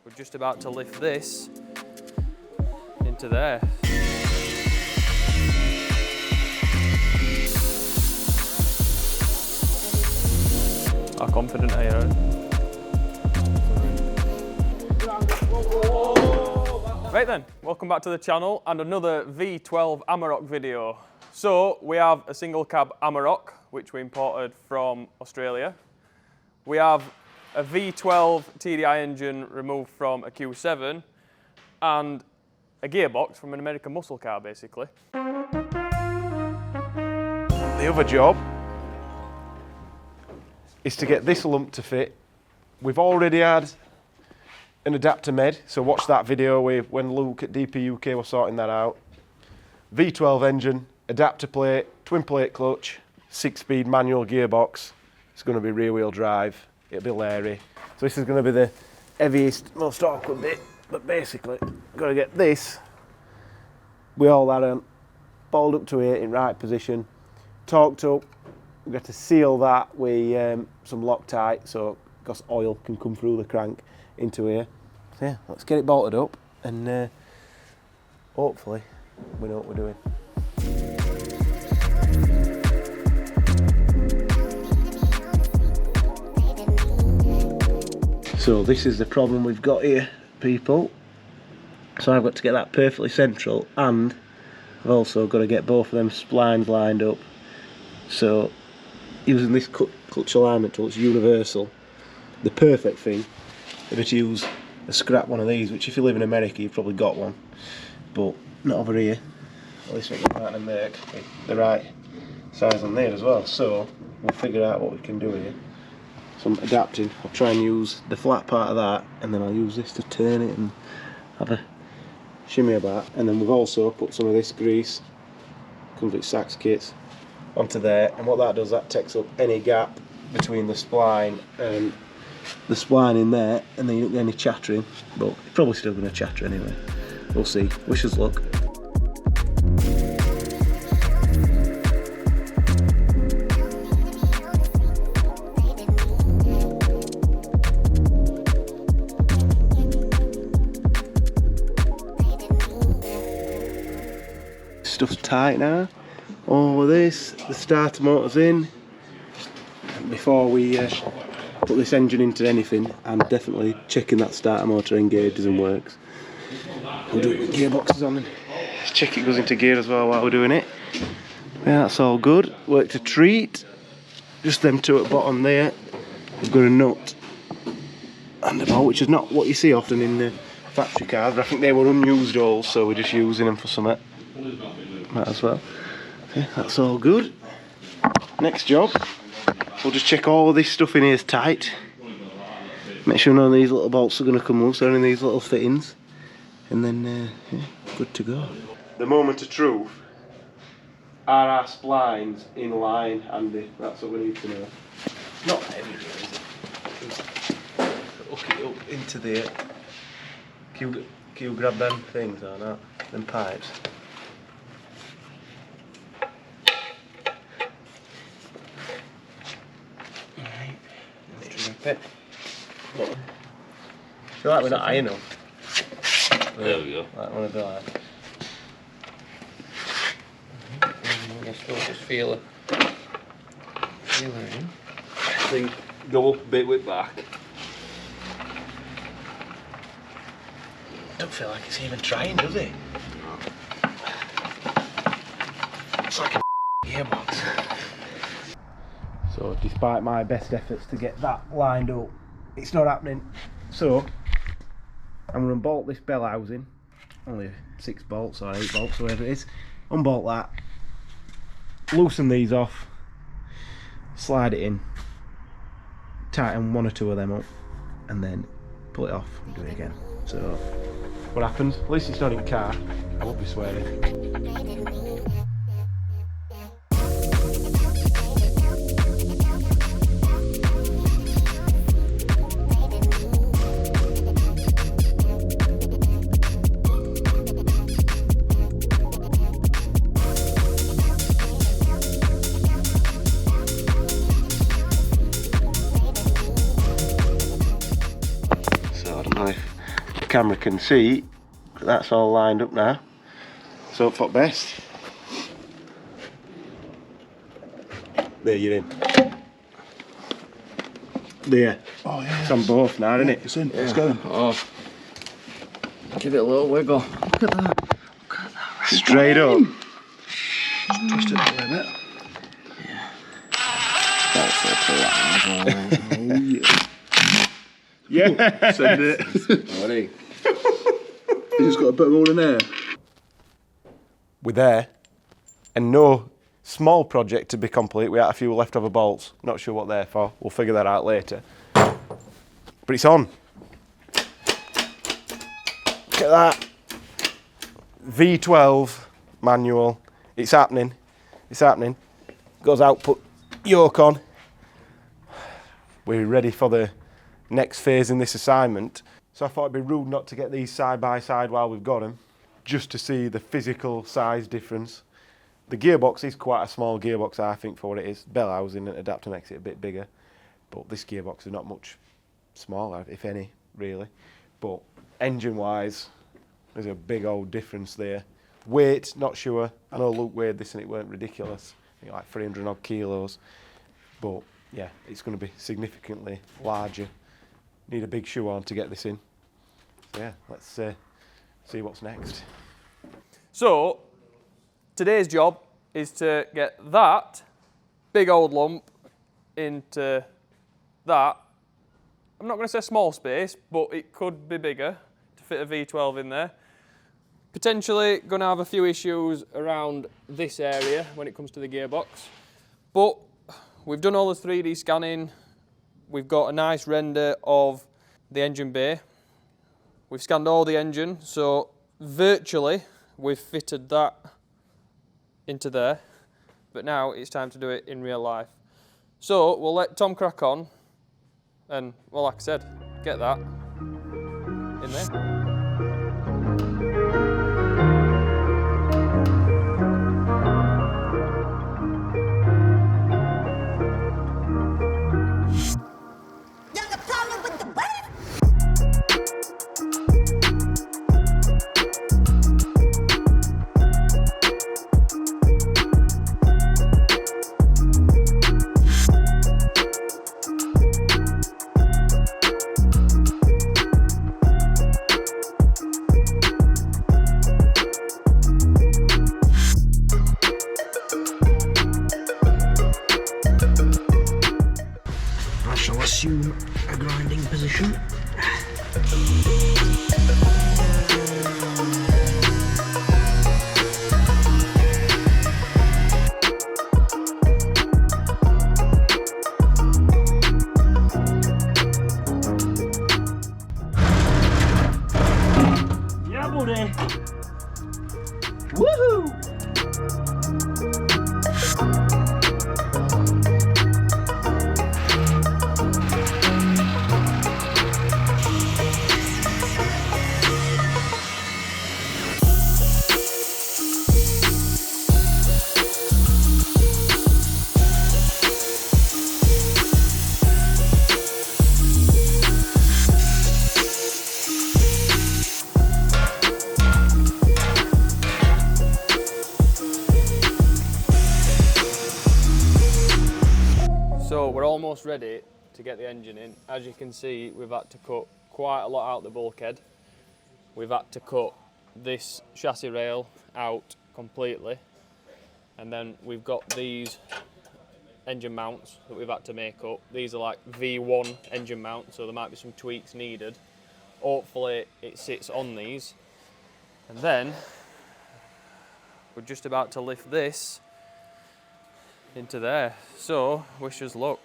We're just about to lift this into there. How confident are you? Right then, welcome back to the channel and another V12 Amarok video. So we have a single cab Amarok, which we imported from Australia. We have a V12 TDI engine removed from a Q7 and a gearbox from an American muscle car, basically. The other job is to get this lump to fit. We've already had an adapter made, so watch that video when Luke at DP UK was sorting that out. V12 engine, adapter plate, twin plate clutch, 6-speed manual gearbox. It's going to be rear wheel drive, it'll be Larry. So this is going to be the heaviest, most awkward bit, but basically, got to get this with all that on, balled up to here in right position, torqued up. We've got to seal that with some Loctite so because oil can come through the crank into here. So yeah, let's get it bolted up and hopefully we know what we're doing. So this is the problem we've got here, people. So I've got to get that perfectly central and I've also got to get both of them splines lined up. So using this clutch alignment tool, it's universal. The perfect thing if to use a scrap one of these, which if you live in America you've probably got one, but not over here. At least we can try and make the right size on there as well. So we'll figure out what we can do here. So I'm adapting. I'll try and use the flat part of that, and then I'll use this to turn it and have a shimmy about. And then we've also put some of this grease, comes with Saks kits, onto there, and what that does, that takes up any gap between the spline and the spline in there, and then you don't get any chattering, but you're probably still going to chatter anyway. We'll see. Wish us luck. Stuff's tight now. All of this, the starter motor's in. Before we put this engine into anything, I'm definitely checking that starter motor engages and works. We'll do it with gearboxes on and check it goes into gear as well while we're doing it. Yeah, that's all good. Worked a treat. Just them two at the bottom there. We've got a nut and a bolt, which is not what you see often in the factory cars. I think they were unused holes, so we're just using them for something. Might as well. Okay, that's all good. Next job, we'll just check all of this stuff in here is tight. Make sure none of these little bolts are going to come loose, or any of these little fittings. And then, yeah, good to go. The moment of truth. Are our splines in line, Andy? That's what we need to know. Not heavy, really, is it? Hook it up into there. Can you grab them things or not? Them pipes. I feel like we're not high enough. There we go. Like one of the like. I still just feel it. I think go up a bit with back. Don't feel like it's even trying, does it? No. It's like a gearbox. So despite my best efforts to get that lined up, it's not happening. So I'm going to bolt this bell housing, only 6 bolts or 8 bolts, whatever it is. Unbolt that, loosen these off, slide it in, tighten 1 or 2 of them up, and then pull it off and do it again. So what happens? At least it's not in car. I won't be swearing. camera can see, that's all lined up now. So for best. There, you're in. There. Oh yeah. It's on both now, isn't it? It's in. It's going. Oh. Give it a little wiggle. Look at that. Look at that. Straight up. Just twist it that way, mate. That's a Oh yeah. Yeah. Send it. Buddy. He's got a bit of all in there. We're there, and no small project to be complete. We had a few leftover bolts. Not sure what they're for. We'll figure that out later. But it's on. Look at that. V12 manual. It's happening. It's happening. Goes out, put yoke on. We're ready for the next phase in this assignment. So I thought it'd be rude not to get these side by side while we've got them, just to see the physical size difference. The gearbox is quite a small gearbox, I think, for what it is. Bell housing and adapter makes it a bit bigger, but this gearbox is not much smaller, if any, really. But engine-wise, there's a big old difference there. Weight, not sure. I know Luke weighed this and it weren't ridiculous. I think like 300 odd kilos. But yeah, it's going to be significantly larger. Need a big shoe on to get this in. So yeah, let's see what's next. So, today's job is to get that big old lump into that. I'm not going to say small space, but it could be bigger to fit a V12 in there. Potentially going to have a few issues around this area when it comes to the gearbox. But we've done all the 3D scanning. We've got a nice render of the engine bay. We've scanned all the engine, so virtually we've fitted that into there. But now it's time to do it in real life. So we'll let Tom crack on and, well, like I said, get that in there. Assume a grinding position. Yeah, buddy. Woohoo! So we're almost ready to get the engine in. As you can see, we've had to cut quite a lot out the bulkhead. We've had to cut this chassis rail out completely. And then we've got these engine mounts that we've had to make up. These are like V1 engine mounts, so there might be some tweaks needed. Hopefully it sits on these. And then we're just about to lift this into there. So, wish us luck.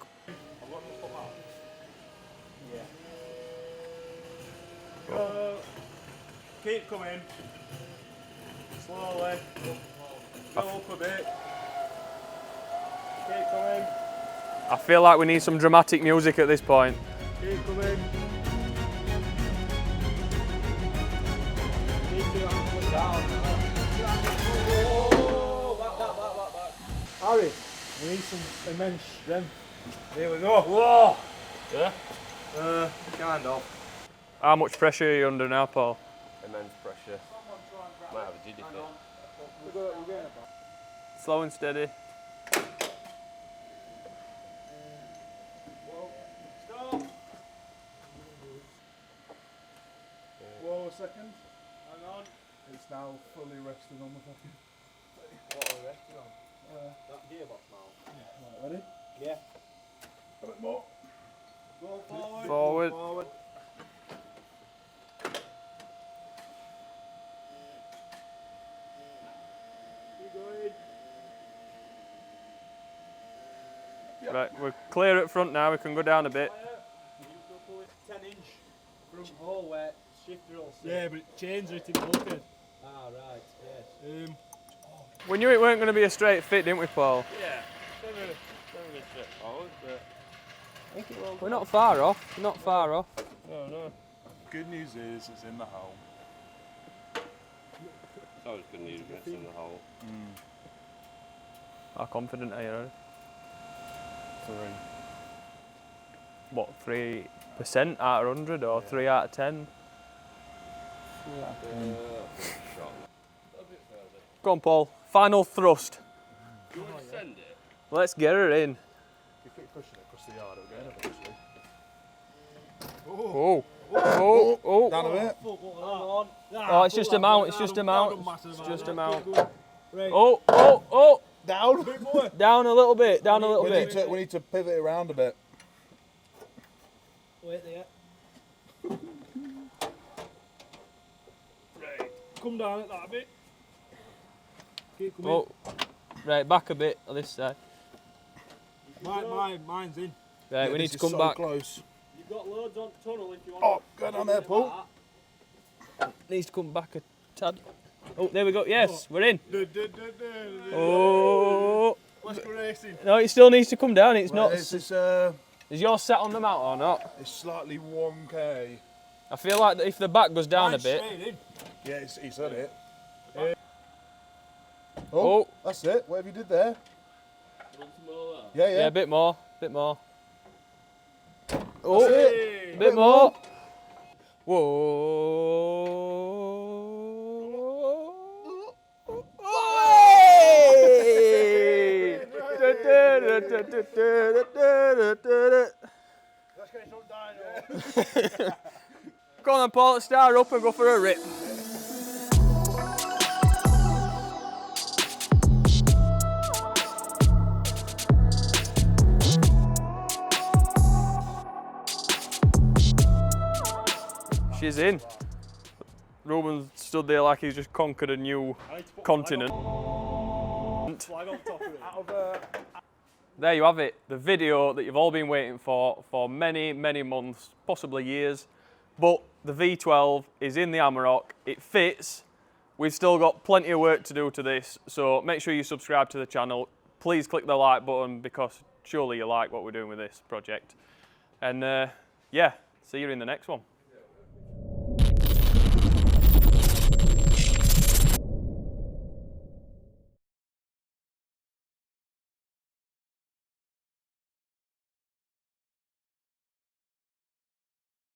Keep coming. Slowly. Go up a bit. Keep coming. I feel like we need some dramatic music at this point. Keep coming. Keep your hands down. Back. Harry, we need some immense strength. Here we go. Whoa! Yeah? Kind of. How much pressure are you under now, Paul? Immense pressure. Might have a jiddy fit. Slow and steady. Whoa, a second. Hang on. It's now fully resting on the fucking. What are we resting on? That gearbox now. Right, ready? Yeah. A bit more. Go forward. Forward. Forward. Keep going. Right, we're clear at front now, we can go down a bit. You go pull it 10-inch front hole where shifter will sit. Yeah, but it chains it in bucket. Ah, right, yes. We knew it weren't going to be a straight fit, didn't we, Paul? Yeah. Never straightforward, but I think it will. We're not far off, not far off. No, no. Good news is it's in the hole. It's always good news when it's in the hole. How confident are you, Aaron? 3. What, 3% out of 100 or 3 out of 10? Shot. Go on, Paul. Final thrust. Do you want to send it? Let's get her in. If you keep pushing it across the yard, it'll get in eventually. Oh. Oh. Oh. Down a bit. Oh, it's just a mount. It's just a mount. It's just a mount. Right. Oh. Oh. Oh. Down. Down a little bit. Down a little bit. We need to pivot it around a bit. Wait there. Right. Come down at that bit. Keep coming. Oh. Right, back a bit on this side. Mine's in. Right, we need to come so back. Close. You've got loads on tunnel if you want. Oh, go down there, Paul. Needs to come back a tad. Oh, there we go. Yes, we're in. Oh. Let's go racing. No, it still needs to come down. It's Right, not. Is yours set on the mount or not? it's slightly 1K. I feel like if the back goes down a bit. Yeah, he's done it. Oh. Oh, that's it. Whatever you did there. Want some more of Yeah, Yeah, yeah. a bit more. Bit more. That's Oh, it. a bit more. Whoa. Let's get some dyno. Go on then, Paul, let's start her up and go for a rip. She's in. Ruben stood there like he's just conquered a new continent. Flag on top of it. There you have it, the video that you've all been waiting for many, many months, possibly years. But the V12 is in the Amarok, it fits. We've still got plenty of work to do to this, so make sure you subscribe to the channel. Please click the like button because surely you like what we're doing with this project. And yeah, see you in the next one.